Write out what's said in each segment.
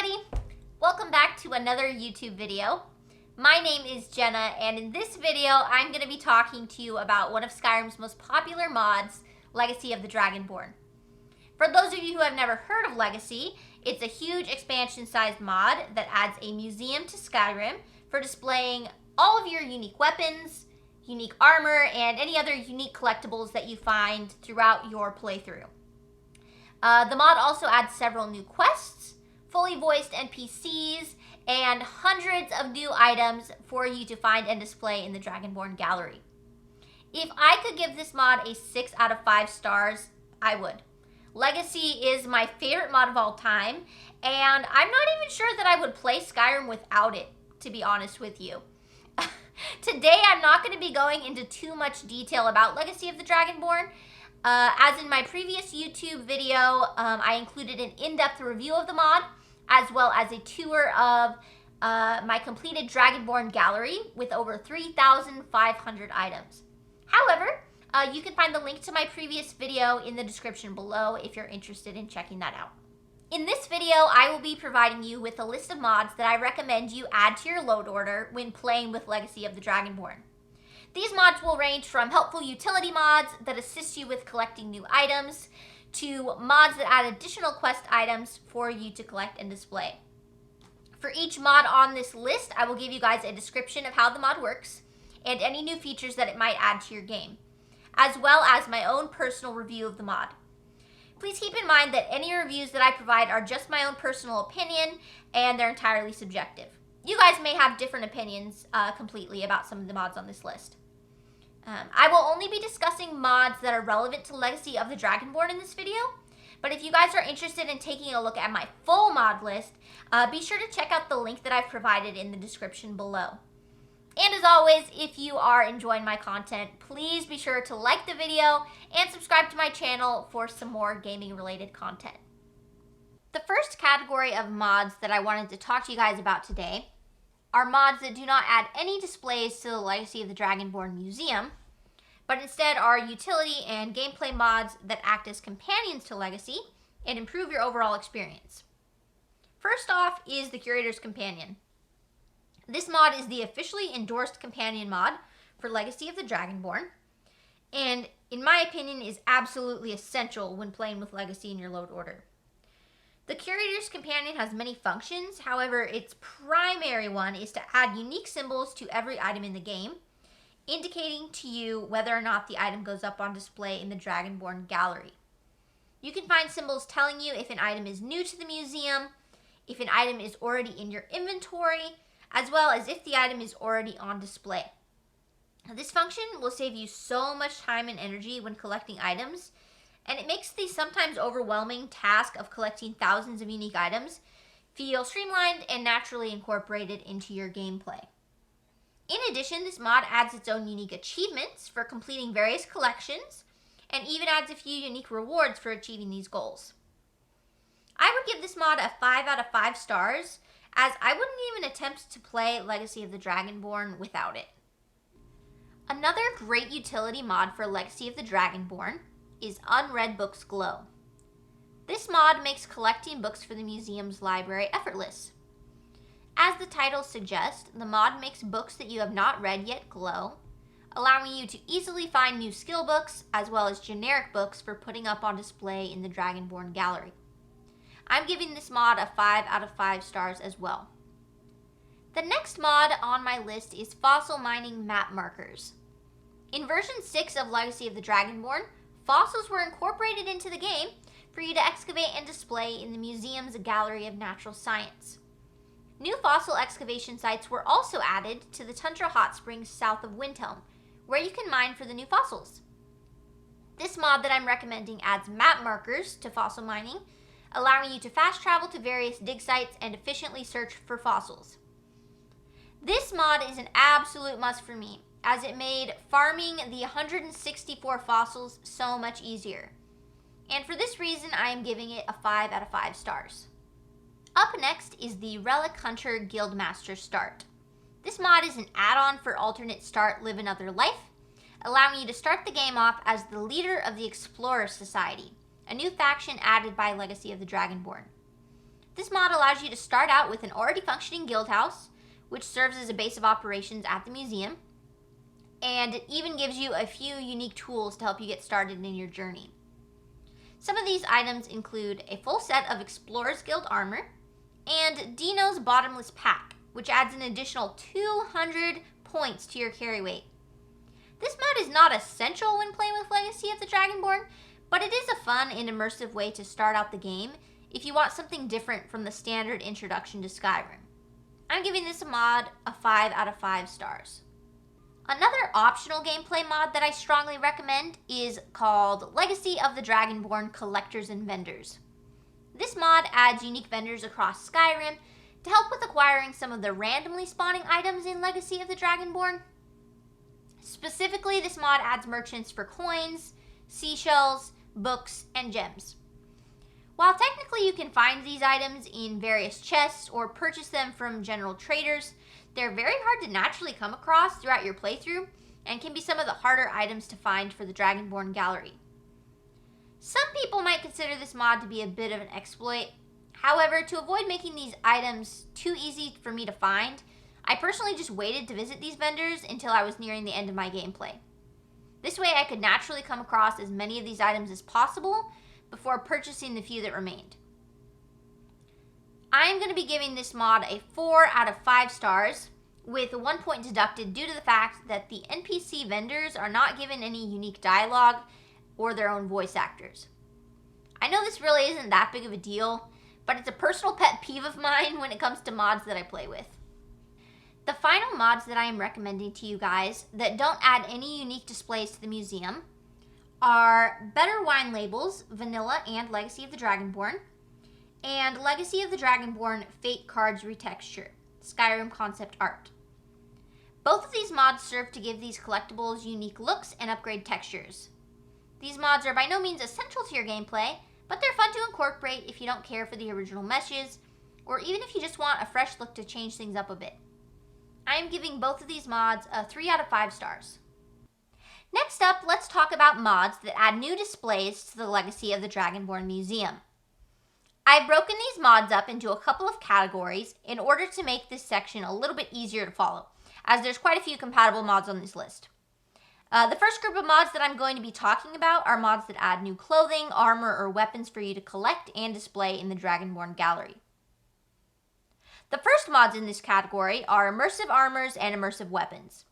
everybody! Welcome back to another YouTube video. My name is Jenna, and in this video I'm going to be talking to you about one of Skyrim's most popular mods, Legacy of the Dragonborn. For those of you who have never heard of Legacy, it's a huge expansion-sized mod that adds a museum to Skyrim for displaying all of your unique weapons, unique armor, and any other unique collectibles that you find throughout your playthrough. The mod also adds several new quests, fully voiced NPCs, and hundreds of new items for you to find and display in the Dragonborn gallery. If I could give this mod a 6 out of 5 stars, I would. Legacy is my favorite mod of all time, and I'm not even sure that I would play Skyrim without it, to be honest with you. Today, I'm not going to be going into too much detail about Legacy of the Dragonborn. As in my previous YouTube video, I included an in-depth review of the mod, as well as a tour of my completed Dragonborn gallery with over 3,500 items. However, you can find the link to my previous video in the description below if you're interested in checking that out. In this video, I will be providing you with a list of mods that I recommend you add to your load order when playing with Legacy of the Dragonborn. These mods will range from helpful utility mods that assist you with collecting new items, to mods that add additional quest items for you to collect and display. For each mod on this list, I will give you guys a description of how the mod works, and any new features that it might add to your game, as well as my own personal review of the mod. Please keep in mind that any reviews that I provide are just my own personal opinion, and they're entirely subjective. You guys may have different opinions completely about some of the mods on this list. I will only be discussing mods that are relevant to Legacy of the Dragonborn in this video, but if you guys are interested in taking a look at my full mod list, be sure to check out the link that I've provided in the description below. And as always, if you are enjoying my content, please be sure to like the video and subscribe to my channel for some more gaming related content. The first category of mods that I wanted to talk to you guys about today are mods that do not add any displays to the Legacy of the Dragonborn museum, but instead are utility and gameplay mods that act as companions to Legacy and improve your overall experience. First off is the Curators Companion. This mod is the officially endorsed companion mod for Legacy of the Dragonborn, and in my opinion is absolutely essential when playing with Legacy in your load order. The Curators Companion has many functions, however its primary one is to add unique symbols to every item in the game, indicating to you whether or not the item goes up on display in the Dragonborn gallery. You can find symbols telling you if an item is new to the museum, if an item is already in your inventory, as well as if the item is already on display. This function will save you so much time and energy when collecting items, and it makes the sometimes overwhelming task of collecting thousands of unique items feel streamlined and naturally incorporated into your gameplay. In addition, this mod adds its own unique achievements for completing various collections, and even adds a few unique rewards for achieving these goals. I would give this mod a 5 out of 5 stars, as I wouldn't even attempt to play Legacy of the Dragonborn without it. Another great utility mod for Legacy of the Dragonborn is Unread Books Glow. This mod makes collecting books for the museum's library effortless. As the title suggests, the mod makes books that you have not read yet glow, allowing you to easily find new skill books as well as generic books for putting up on display in the Dragonborn gallery. I'm giving this mod a 5 out of 5 stars as well. The next mod on my list is Fossil Mining Map Markers. In version 6 of Legacy of the Dragonborn, fossils were incorporated into the game for you to excavate and display in the museum's Gallery of Natural Science. New fossil excavation sites were also added to the Tundra Hot Springs south of Windhelm, where you can mine for the new fossils. This mod that I'm recommending adds map markers to fossil mining, allowing you to fast travel to various dig sites and efficiently search for fossils. This mod is an absolute must for me, as it made farming the 164 fossils so much easier. And for this reason, I am giving it a 5 out of 5 stars. Up next is the Relic Hunter Guildmaster Start. This mod is an add-on for alternate start Live Another Life, allowing you to start the game off as the leader of the Explorer Society, a new faction added by Legacy of the Dragonborn. This mod allows you to start out with an already functioning guild house, which serves as a base of operations at the museum, and it even gives you a few unique tools to help you get started in your journey. Some of these items include a full set of Explorer's Guild armor and Dino's Bottomless Pack, which adds an additional 200 points to your carry weight. This mod is not essential when playing with Legacy of the Dragonborn, but it is a fun and immersive way to start out the game if you want something different from the standard introduction to Skyrim. I'm giving this a mod a 5 out of 5 stars. Another optional gameplay mod that I strongly recommend is called Legacy of the Dragonborn Collectors and Vendors. This mod adds unique vendors across Skyrim to help with acquiring some of the randomly spawning items in Legacy of the Dragonborn. Specifically, this mod adds merchants for coins, seashells, books, and gems. While technically you can find these items in various chests or purchase them from general traders, they're very hard to naturally come across throughout your playthrough and can be some of the harder items to find for the Dragonborn gallery. Some people might consider this mod to be a bit of an exploit. However, to avoid making these items too easy for me to find, I personally just waited to visit these vendors until I was nearing the end of my gameplay. This way I could naturally come across as many of these items as possible before purchasing the few that remained. I'm going to be giving this mod a 4 out of 5 stars, with 1 point deducted due to the fact that the NPC vendors are not given any unique dialogue or their own voice actors. I know this really isn't that big of a deal, but it's a personal pet peeve of mine when it comes to mods that I play with. The final mods that I am recommending to you guys that don't add any unique displays to the museum are Better Wine Labels, Vanilla and Legacy of the Dragonborn, and Legacy of the Dragonborn Fate Cards Retexture, Skyrim Concept Art. Both of these mods serve to give these collectibles unique looks and upgrade textures. These mods are by no means essential to your gameplay, but they're fun to incorporate if you don't care for the original meshes, or even if you just want a fresh look to change things up a bit. I am giving both of these mods a 3 out of 5 stars. Next up, let's talk about mods that add new displays to the Legacy of the Dragonborn Museum. I've broken these mods up into a couple of categories in order to make this section a little bit easier to follow, as there's quite a few compatible mods on this list. The first group of mods that I'm going to be talking about are mods that add new clothing, armor, or weapons for you to collect and display in the Dragonborn gallery. The first mods in this category are Immersive Armors and Immersive Weapons.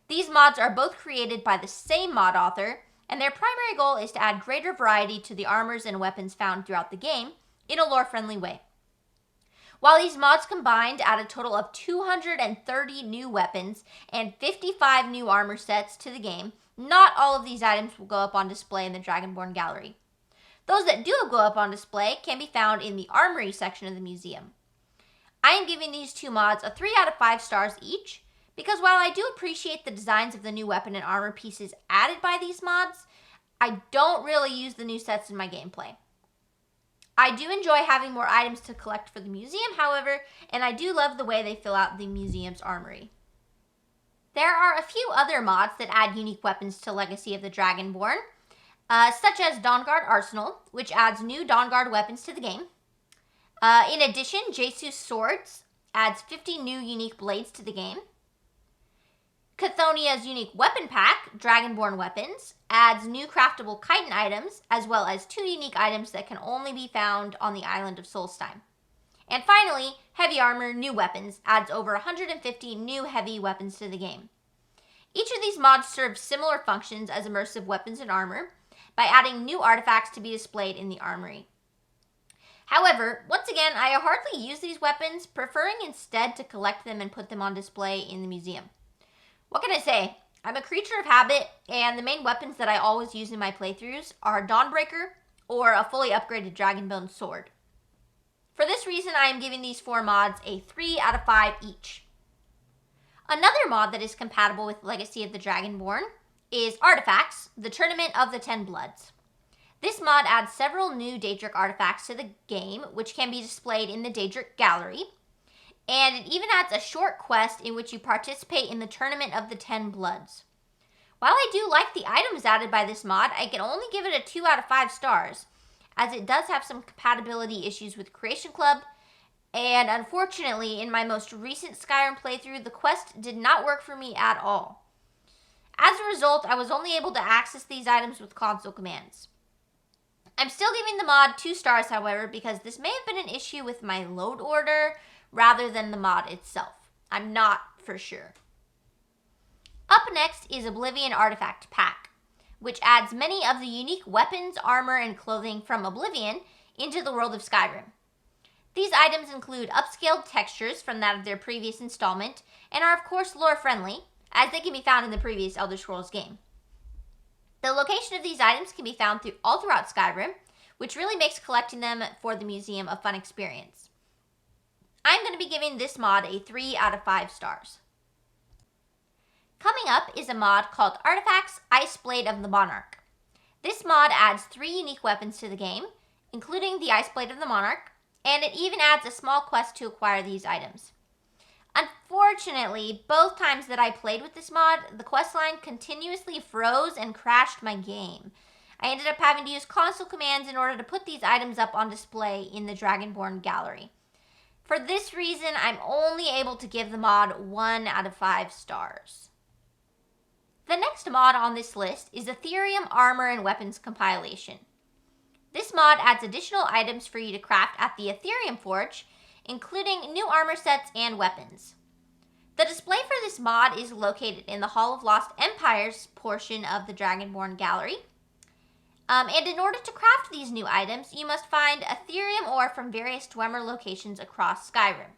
These mods are both created by the same mod author, and their primary goal is to add greater variety to the armors and weapons found throughout the game in a lore-friendly way. While these mods combined add a total of 230 new weapons and 55 new armor sets to the game, not all of these items will go up on display in the Dragonborn gallery. Those that do go up on display can be found in the Armory section of the museum. I am giving these two mods a 3 out of 5 stars each, because while I do appreciate the designs of the new weapon and armor pieces added by these mods, I don't really use the new sets in my gameplay. I do enjoy having more items to collect for the museum, however, and I do love the way they fill out the museum's armory. There are a few other mods that add unique weapons to Legacy of the Dragonborn, such as Dawnguard Arsenal, which adds new Dawnguard weapons to the game. In addition, JaySuS Swords adds 50 new unique blades to the game. Chthonia's unique weapon pack, Dragonborn Weapons, adds new craftable chitin items, as well as 2 unique items that can only be found on the island of Solstheim. And finally, Heavy Armor New Weapons adds over 150 new heavy weapons to the game. Each of these mods serves similar functions as Immersive Weapons and Armor by adding new artifacts to be displayed in the armory. However, once again, I hardly use these weapons, preferring instead to collect them and put them on display in the museum. What can I say? I'm a creature of habit, and the main weapons that I always use in my playthroughs are Dawnbreaker or a fully upgraded Dragonbone sword. For this reason, I am giving these 4 mods a 3 out of 5 each. Another mod that is compatible with Legacy of the Dragonborn is Artifacts, the Tournament of the 10 Bloods. This mod adds several new Daedric artifacts to the game, which can be displayed in the Daedric Gallery. And it even adds a short quest in which you participate in the Tournament of the 10 Bloods. While I do like the items added by this mod, I can only give it a 2 out of 5 stars, as it does have some compatibility issues with Creation Club, And unfortunately, in my most recent Skyrim playthrough, the quest did not work for me at all. As a result, I was only able to access these items with console commands. I'm still giving the mod 2 stars, however, because this may have been an issue with my load order rather than the mod itself. I'm not for sure. Up next is Oblivion Artifact Pack, which adds many of the unique weapons, armor, and clothing from Oblivion into the world of Skyrim. These items include upscaled textures from that of their previous installment and are of course lore friendly, as they can be found in the previous Elder Scrolls game. The location of these items can be found all throughout Skyrim, which really makes collecting them for the museum a fun experience. I'm going to be giving this mod a 3 out of 5 stars. Coming up is a mod called Artifacts Ice Blade of the Monarch. This mod adds 3 unique weapons to the game, including the Ice Blade of the Monarch, and it even adds a small quest to acquire these items. Unfortunately, both times that I played with this mod, the questline continuously froze and crashed my game. I ended up having to use console commands in order to put these items up on display in the Dragonborn gallery. For this reason, I'm only able to give the mod 1 out of 5 stars. The next mod on this list is Aetherium Armor and Weapons Compilation. This mod adds additional items for you to craft at the Aetherium Forge, including new armor sets and weapons. The display for this mod is located in the Hall of Lost Empires portion of the Dragonborn gallery. And in order to craft these new items, you must find Aetherium ore from various Dwemer locations across Skyrim.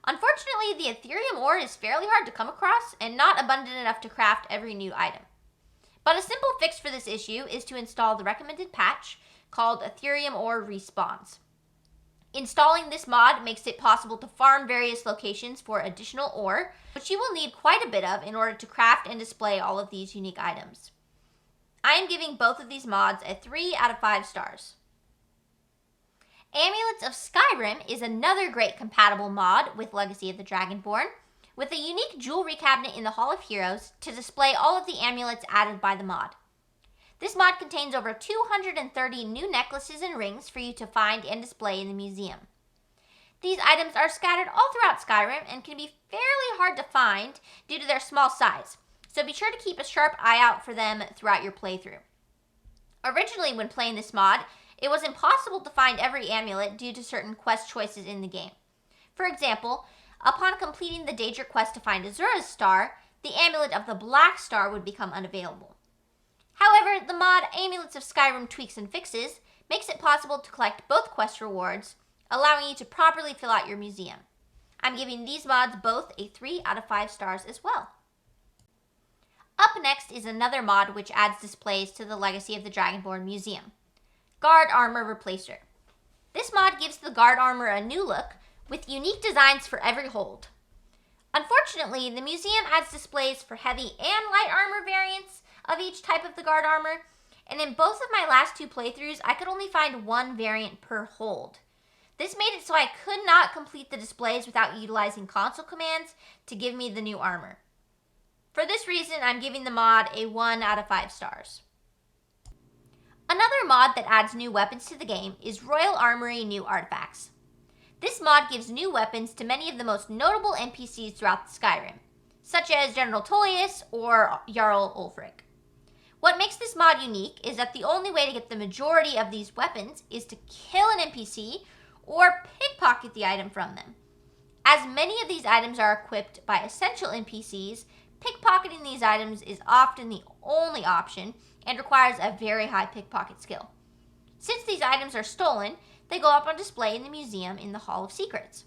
Unfortunately, the Aetherium ore is fairly hard to come across and not abundant enough to craft every new item. But a simple fix for this issue is to install the recommended patch called Aetherium ore respawns. Installing this mod makes it possible to farm various locations for additional ore, which you will need quite a bit of in order to craft and display all of these unique items. I am giving both of these mods a 3 out of 5 stars. Amulets of Skyrim is another great compatible mod with Legacy of the Dragonborn, with a unique jewelry cabinet in the Hall of Heroes to display all of the amulets added by the mod. This mod contains over 230 new necklaces and rings for you to find and display in the museum. These items are scattered all throughout Skyrim and can be fairly hard to find due to their small size, so be sure to keep a sharp eye out for them throughout your playthrough. Originally, when playing this mod, it was impossible to find every amulet due to certain quest choices in the game. For example, upon completing the Daedric quest to find Azura's star, the amulet of the Black Star would become unavailable. However, the mod Amulets of Skyrim Tweaks and Fixes makes it possible to collect both quest rewards, allowing you to properly fill out your museum. I'm giving these mods both a 3 out of 5 stars as well. Up next is another mod which adds displays to the Legacy of the Dragonborn Museum. Guard Armor Replacer. This mod gives the guard armor a new look with unique designs for every hold. Unfortunately, the museum adds displays for heavy and light armor variants of each type of the guard armor, and in both of my last 2 playthroughs, I could only find 1 variant per hold. This made it so I could not complete the displays without utilizing console commands to give me the new armor. For this reason, I'm giving the mod a 1 out of 5 stars. Another mod that adds new weapons to the game is Royal Armory New Artifacts. This mod gives new weapons to many of the most notable NPCs throughout Skyrim, such as General Tullius or Jarl Ulfric. What makes this mod unique is that the only way to get the majority of these weapons is to kill an NPC or pickpocket the item from them. As many of these items are equipped by essential NPCs, pickpocketing these items is often the only option and requires a very high pickpocket skill. Since these items are stolen, they go up on display in the museum in the Hall of Secrets.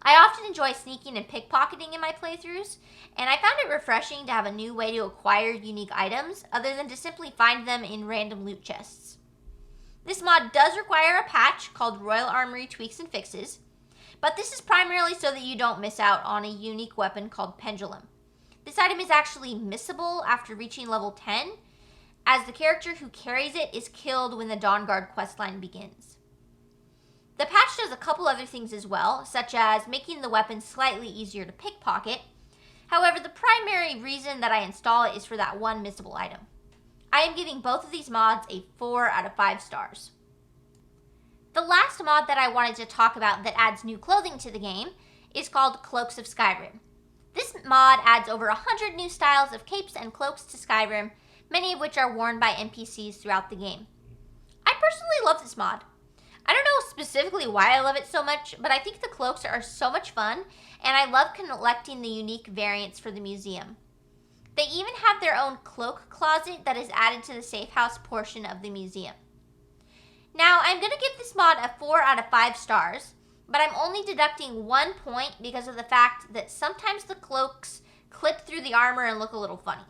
I often enjoy sneaking and pickpocketing in my playthroughs, and I found it refreshing to have a new way to acquire unique items other than to simply find them in random loot chests. This mod does require a patch called Royal Armory Tweaks and Fixes, but this is primarily so that you don't miss out on a unique weapon called Pendulum. This item is actually missable after reaching level 10, as the character who carries it is killed when the Dawnguard questline begins. The patch does a couple other things as well, such as making the weapon slightly easier to pickpocket. However, the primary reason that I install it is for that one missable item. I am giving both of these mods a 4 out of 5 stars. The last mod that I wanted to talk about that adds new clothing to the game is called Cloaks of Skyrim. This mod adds over 100 new styles of capes and cloaks to Skyrim, many of which are worn by NPCs throughout the game. I personally love this mod. I don't know specifically why I love it so much, but I think the cloaks are so much fun, and I love collecting the unique variants for the museum. They even have their own cloak closet that is added to the safe house portion of the museum. Now, I'm going to give this mod a 4 out of 5 stars, but I'm only deducting 1 point because of the fact that sometimes the cloaks clip through the armor and look a little funny.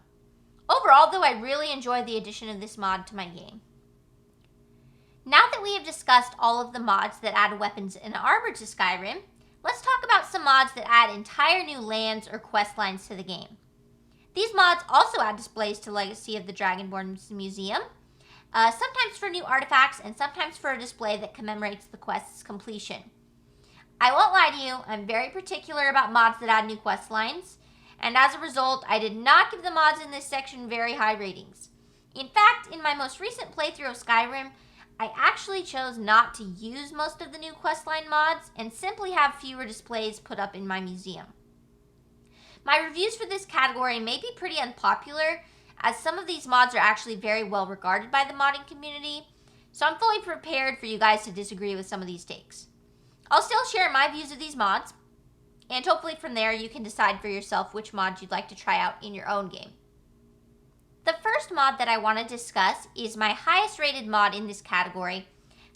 Overall, though, I really enjoyed the addition of this mod to my game. Now that we have discussed all of the mods that add weapons and armor to Skyrim, let's talk about some mods that add entire new lands or quest lines to the game. These mods also add displays to Legacy of the Dragonborn Museum, sometimes for new artifacts and sometimes for a display that commemorates the quest's completion. I won't lie to you, I'm very particular about mods that add new quest lines, and as a result, I did not give the mods in this section very high ratings. In fact, in my most recent playthrough of Skyrim, I actually chose not to use most of the new questline mods and simply have fewer displays put up in my museum. My reviews for this category may be pretty unpopular, as some of these mods are actually very well regarded by the modding community, so I'm fully prepared for you guys to disagree with some of these takes. I'll still share my views of these mods, and hopefully from there you can decide for yourself which mods you'd like to try out in your own game. The first mod that I want to discuss is my highest rated mod in this category,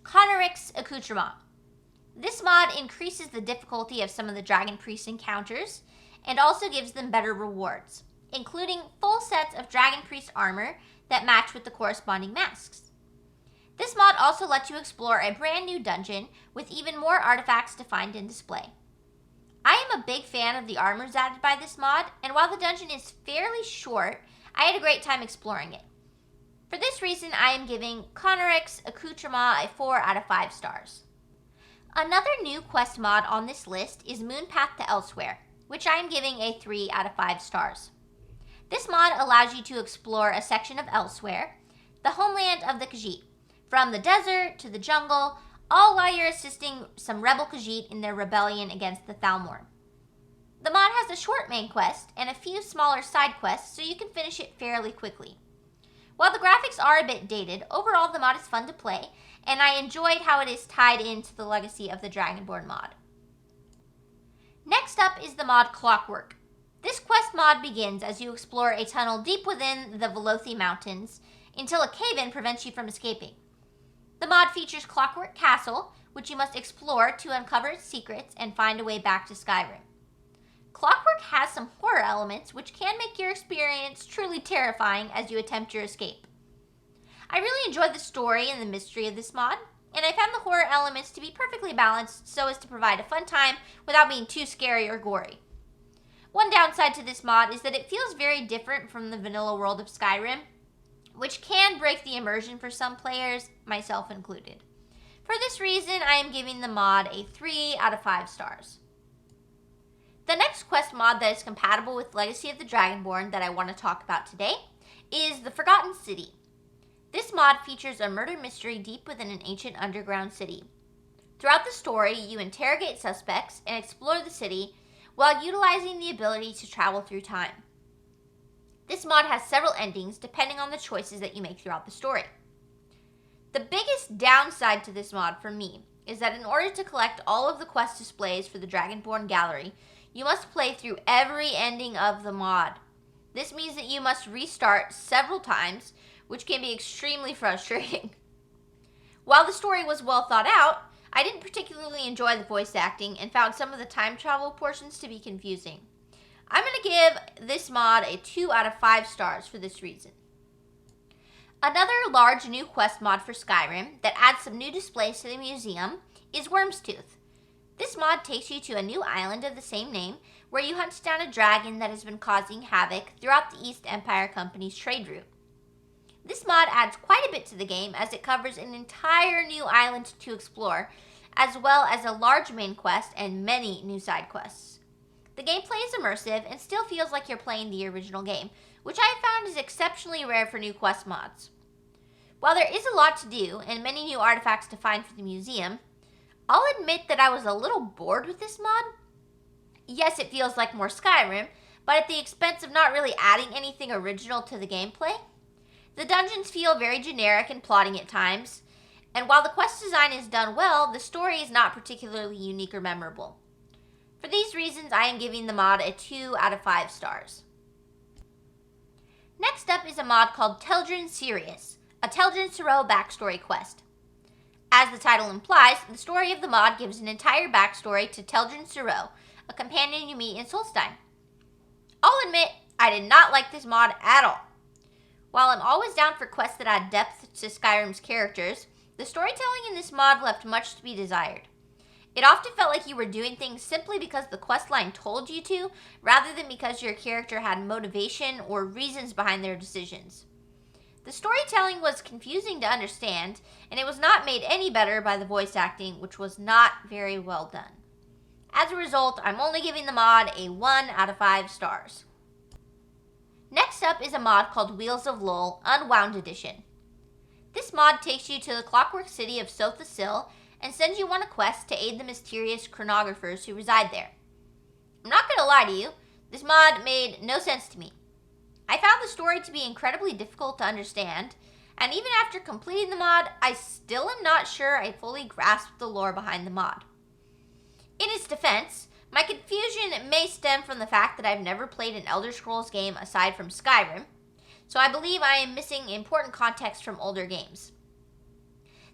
Konahrik's Accoutrements. This mod increases the difficulty of some of the Dragon Priest encounters and also gives them better rewards, including full sets of Dragon Priest armor that match with the corresponding masks. This mod also lets you explore a brand new dungeon with even more artifacts to find and display. I am a big fan of the armors added by this mod, and while the dungeon is fairly short, I had a great time exploring it. For this reason, I am giving Konahrik's Accoutrements a 4 out of 5 stars. Another new quest mod on this list is Moonpath to Elsweyr, which I am giving a 3 out of 5 stars. This mod allows you to explore a section of Elsweyr, the homeland of the Khajiit, from the desert to the jungle, all while you're assisting some rebel Khajiit in their rebellion against the Thalmor. The mod has a short main quest and a few smaller side quests, so you can finish it fairly quickly. While the graphics are a bit dated, overall the mod is fun to play, and I enjoyed how it is tied into the Legacy of the Dragonborn mod. Next up is the mod Clockwork. This quest mod begins as you explore a tunnel deep within the Velothi Mountains until a cave-in prevents you from escaping. The mod features Clockwork Castle, which you must explore to uncover its secrets and find a way back to Skyrim. Clockwork has some horror elements which can make your experience truly terrifying as you attempt your escape. I really enjoyed the story and the mystery of this mod, and I found the horror elements to be perfectly balanced so as to provide a fun time without being too scary or gory. One downside to this mod is that it feels very different from the vanilla world of Skyrim, which can break the immersion for some players, myself included. For this reason, I am giving the mod a 3 out of 5 stars. The next quest mod that is compatible with Legacy of the Dragonborn that I want to talk about today is the Forgotten City. This mod features a murder mystery deep within an ancient underground city. Throughout the story, you interrogate suspects and explore the city while utilizing the ability to travel through time. This mod has several endings depending on the choices that you make throughout the story. The biggest downside to this mod for me is that in order to collect all of the quest displays for the Dragonborn gallery, you must play through every ending of the mod. This means that you must restart several times, which can be extremely frustrating. While the story was well thought out, I didn't particularly enjoy the voice acting and found some of the time travel portions to be confusing. I'm going to give this mod a 2 out of 5 stars for this reason. Another large new quest mod for Skyrim that adds some new displays to the museum is Wyrmstooth. This mod takes you to a new island of the same name where you hunt down a dragon that has been causing havoc throughout the East Empire Company's trade route. This mod adds quite a bit to the game as it covers an entire new island to explore, as well as a large main quest and many new side quests. The gameplay is immersive and still feels like you're playing the original game, which I have found is exceptionally rare for new quest mods. While there is a lot to do and many new artifacts to find for the museum, I'll admit that I was a little bored with this mod. Yes, it feels like more Skyrim, but at the expense of not really adding anything original to the gameplay. The dungeons feel very generic and plotting at times, and while the quest design is done well, the story is not particularly unique or memorable. For these reasons, I am giving the mod a 2 out of 5 stars. Next up is a mod called Teldryn Sewers, a Teldryn Sero backstory quest. As the title implies, the story of the mod gives an entire backstory to Teldryn Sero, a companion you meet in Solstheim. I'll admit, I did not like this mod at all. While I'm always down for quests that add depth to Skyrim's characters, the storytelling in this mod left much to be desired. It often felt like you were doing things simply because the questline told you to, rather than because your character had motivation or reasons behind their decisions. The storytelling was confusing to understand, and it was not made any better by the voice acting, which was not very well done. As a result, I'm only giving the mod a 1 out of 5 stars. Next up is a mod called Wheels of Lull, Unwound Edition. This mod takes you to the Clockwork city of Sothasil and sends you on a quest to aid the mysterious chronographers who reside there. I'm not going to lie to you, this mod made no sense to me. I found the story to be incredibly difficult to understand, and even after completing the mod, I still am not sure I fully grasped the lore behind the mod. In its defense, my confusion may stem from the fact that I've never played an Elder Scrolls game aside from Skyrim, so I believe I am missing important context from older games.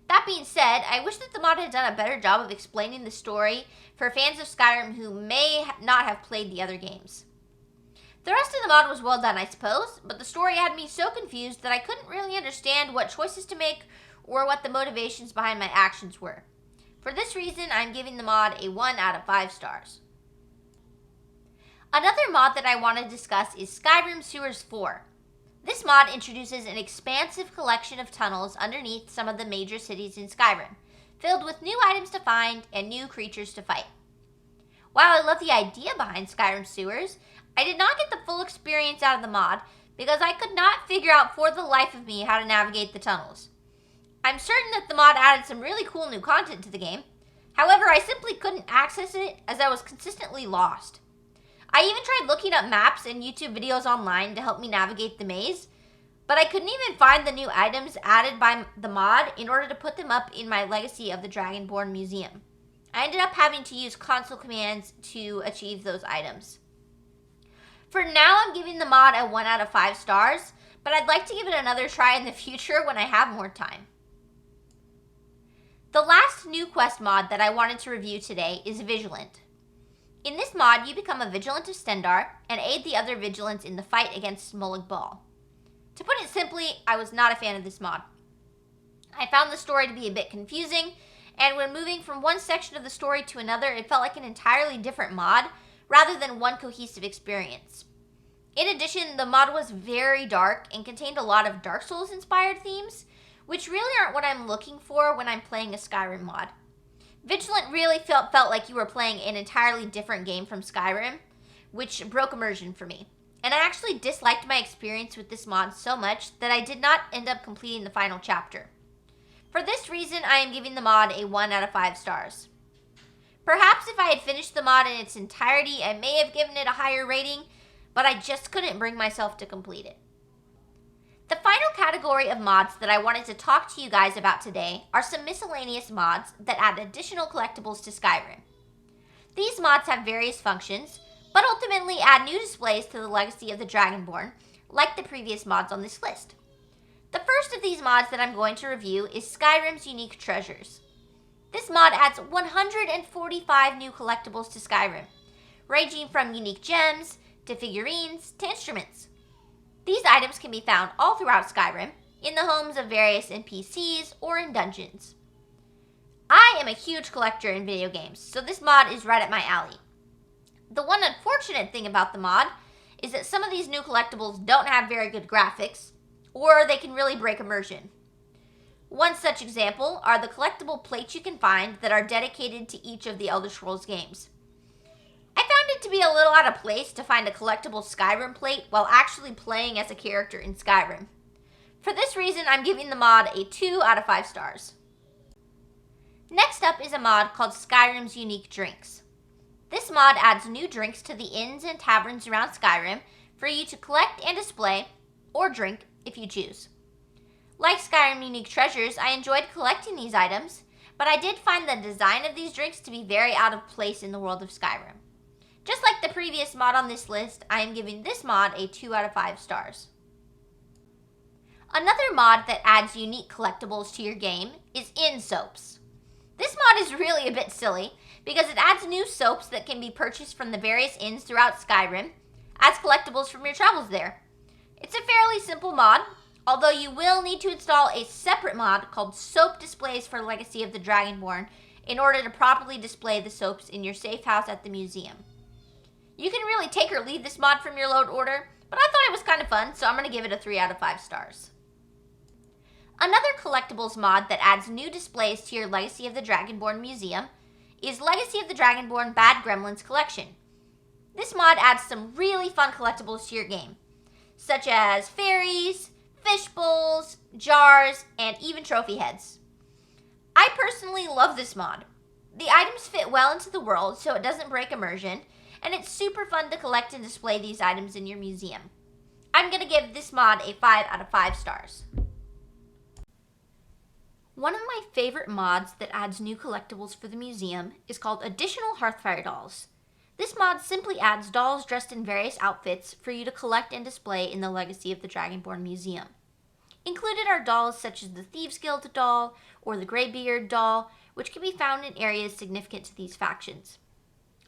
That being said, I wish that the mod had done a better job of explaining the story for fans of Skyrim who may not have played the other games. The rest of the mod was well done, I suppose, but the story had me so confused that I couldn't really understand what choices to make or what the motivations behind my actions were. For this reason, I'm giving the mod a 1 out of 5 stars. Another mod that I want to discuss is Skyrim Sewers 4. This mod introduces an expansive collection of tunnels underneath some of the major cities in Skyrim, filled with new items to find and new creatures to fight. While I love the idea behind Skyrim Sewers, I did not get the full experience out of the mod because I could not figure out for the life of me how to navigate the tunnels. I'm certain that the mod added some really cool new content to the game. However, I simply couldn't access it as I was consistently lost. I even tried looking up maps and YouTube videos online to help me navigate the maze, but I couldn't even find the new items added by the mod in order to put them up in my Legacy of the Dragonborn museum. I ended up having to use console commands to achieve those items. For now, I'm giving the mod a 1 out of 5 stars, but I'd like to give it another try in the future when I have more time. The last new quest mod that I wanted to review today is Vigilant. In this mod, you become a Vigilant of Stendarr and aid the other Vigilants in the fight against Smolig Ball. To put it simply, I was not a fan of this mod. I found the story to be a bit confusing, and when moving from one section of the story to another, it felt like an entirely different mod rather than one cohesive experience. In addition, the mod was very dark and contained a lot of Dark Souls inspired themes, which really aren't what I'm looking for when I'm playing a Skyrim mod. Vigilant really felt like you were playing an entirely different game from Skyrim, which broke immersion for me. And I actually disliked my experience with this mod so much that I did not end up completing the final chapter. For this reason, I am giving the mod a 1 out of 5 stars. Perhaps if I had finished the mod in its entirety, I may have given it a higher rating, but I just couldn't bring myself to complete it. The final category of mods that I wanted to talk to you guys about today are some miscellaneous mods that add additional collectibles to Skyrim. These mods have various functions, but ultimately add new displays to the Legacy of the Dragonborn, like the previous mods on this list. The first of these mods that I'm going to review is Skyrim's Unique Treasures. This mod adds 145 new collectibles to Skyrim, ranging from unique gems, to figurines, to instruments. These items can be found all throughout Skyrim, in the homes of various NPCs or in dungeons. I am a huge collector in video games, so this mod is right up my alley. The one unfortunate thing about the mod is that some of these new collectibles don't have very good graphics, or they can really break immersion. One such example are the collectible plates you can find that are dedicated to each of the Elder Scrolls games. I found it to be a little out of place to find a collectible Skyrim plate while actually playing as a character in Skyrim. For this reason, I'm giving the mod a 2 out of 5 stars. Next up is a mod called Skyrim's Unique Drinks. This mod adds new drinks to the inns and taverns around Skyrim for you to collect and display, or drink if you choose. Like Skyrim Unique Treasures, I enjoyed collecting these items, but I did find the design of these drinks to be very out of place in the world of Skyrim. Just like the previous mod on this list, I am giving this mod a 2 out of 5 stars. Another mod that adds unique collectibles to your game is Inn Soaps. This mod is really a bit silly because it adds new soaps that can be purchased from the various inns throughout Skyrim as collectibles from your travels there. It's a fairly simple mod, although you will need to install a separate mod called Soap Displays for Legacy of the Dragonborn in order to properly display the soaps in your safe house at the museum. You can really take or leave this mod from your load order, but I thought it was kind of fun, so I'm going to give it a 3 out of 5 stars. Another collectibles mod that adds new displays to your Legacy of the Dragonborn museum is Legacy of the Dragonborn BadGremlins collection. This mod adds some really fun collectibles to your game, such as fairies, fish bowls, jars, and even trophy heads. I personally love this mod. The items fit well into the world so it doesn't break immersion, and it's super fun to collect and display these items in your museum. I'm going to give this mod a 5 out of 5 stars. One of my favorite mods that adds new collectibles for the museum is called Additional Hearthfire Dolls. This mod simply adds dolls dressed in various outfits for you to collect and display in the Legacy of the Dragonborn museum. Included are dolls such as the Thieves Guild doll or the Greybeard doll, which can be found in areas significant to these factions.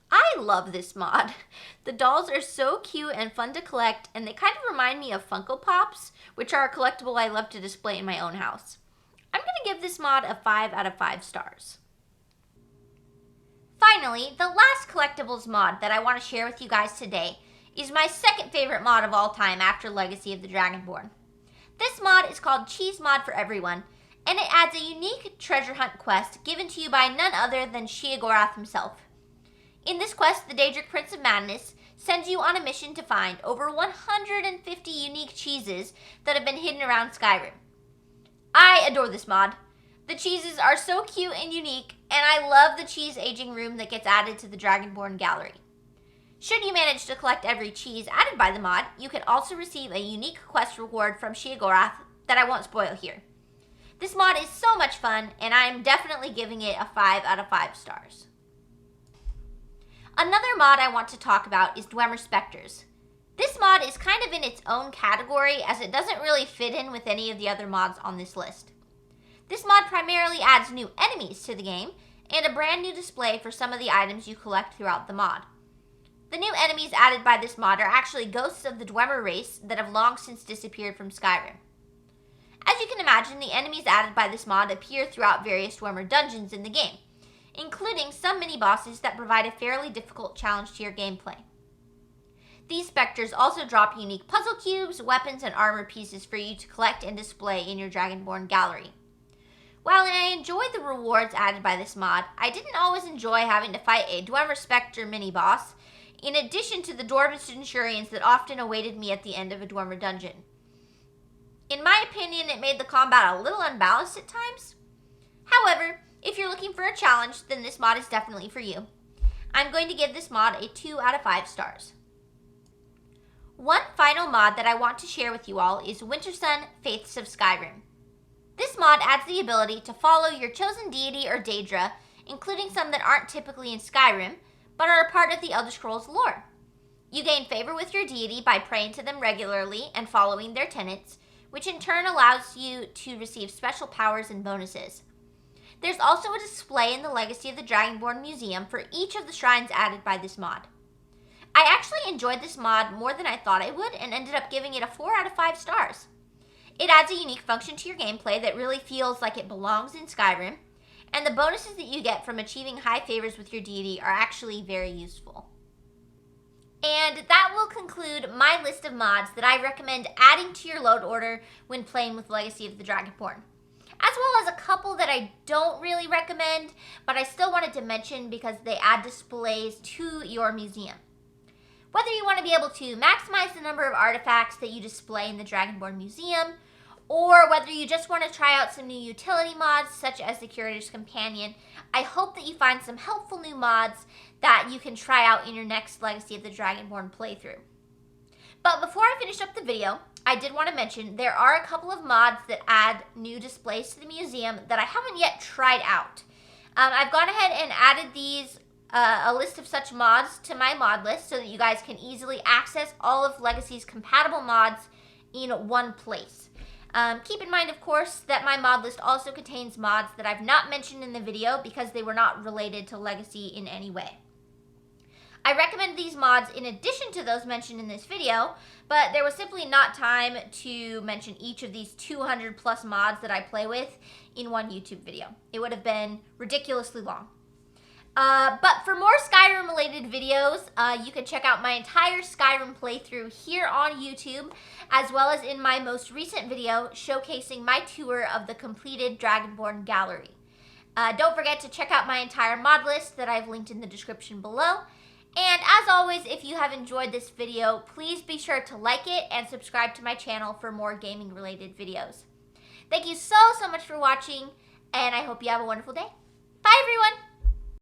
I love this mod. The dolls are so cute and fun to collect, and they kind of remind me of Funko Pops, which are a collectible I love to display in my own house. I'm going to give this mod a 5 out of 5 stars. Finally, the last collectibles mod that I want to share with you guys today is my second favorite mod of all time after Legacy of the Dragonborn. This mod is called Cheese Mod for Everyone, and it adds a unique treasure hunt quest given to you by none other than Sheogorath himself. In this quest, the Daedric Prince of Madness sends you on a mission to find over 150 unique cheeses that have been hidden around Skyrim. I adore this mod. The cheeses are so cute and unique, and I love the cheese aging room that gets added to the Dragonborn gallery. Should you manage to collect every cheese added by the mod, you can also receive a unique quest reward from Sheogorath that I won't spoil here. This mod is so much fun, and I am definitely giving it a 5 out of 5 stars. Another mod I want to talk about is Dwemer Spectres. This mod is kind of in its own category as it doesn't really fit in with any of the other mods on this list. This mod primarily adds new enemies to the game and a brand new display for some of the items you collect throughout the mod. The new enemies added by this mod are actually ghosts of the Dwemer race that have long since disappeared from Skyrim. As you can imagine, the enemies added by this mod appear throughout various Dwemer dungeons in the game, including some mini-bosses that provide a fairly difficult challenge to your gameplay. These specters also drop unique puzzle cubes, weapons, and armor pieces for you to collect and display in your Dragonborn gallery. While I enjoyed the rewards added by this mod, I didn't always enjoy having to fight a Dwemer Spectre mini-boss, in addition to the Dwarven Centurions that often awaited me at the end of a Dwemer dungeon. In my opinion, it made the combat a little unbalanced at times. However, if you're looking for a challenge, then this mod is definitely for you. I'm going to give this mod a 2 out of 5 stars. One final mod that I want to share with you all is Wintersun Faiths of Skyrim. This mod adds the ability to follow your chosen deity or Daedra, including some that aren't typically in Skyrim, but are a part of the Elder Scrolls lore. You gain favor with your deity by praying to them regularly and following their tenets, which in turn allows you to receive special powers and bonuses. There's also a display in the Legacy of the Dragonborn Museum for each of the shrines added by this mod. I actually enjoyed this mod more than I thought I would and ended up giving it a 4 out of 5 stars. It adds a unique function to your gameplay that really feels like it belongs in Skyrim, and the bonuses that you get from achieving high favors with your deity are actually very useful. And that will conclude my list of mods that I recommend adding to your load order when playing with Legacy of the Dragonborn, as well as a couple that I don't really recommend, but I still wanted to mention because they add displays to your museum. Whether you want to be able to maximize the number of artifacts that you display in the Dragonborn Museum, or whether you just want to try out some new utility mods such as the Curator's Companion. I hope that you find some helpful new mods that you can try out in your next Legacy of the Dragonborn playthrough. But before I finish up the video, I did want to mention there are a couple of mods that add new displays to the museum that I haven't yet tried out. I've gone ahead and added these, a list of such mods to my mod list so that you guys can easily access all of Legacy's compatible mods in one place. Keep in mind, of course, that my mod list also contains mods that I've not mentioned in the video because they were not related to Legacy in any way. I recommend these mods in addition to those mentioned in this video, but there was simply not time to mention each of these 200 plus mods that I play with in one YouTube video. It would have been ridiculously long. But for more Skyrim related videos, you can check out my entire Skyrim playthrough here on YouTube, as well as in my most recent video showcasing my tour of the completed Dragonborn gallery. Don't forget to check out my entire mod list that I've linked in the description below. And as always, if you have enjoyed this video, please be sure to like it and subscribe to my channel for more gaming related videos. Thank you so much for watching, and I hope you have a wonderful day. Bye everyone!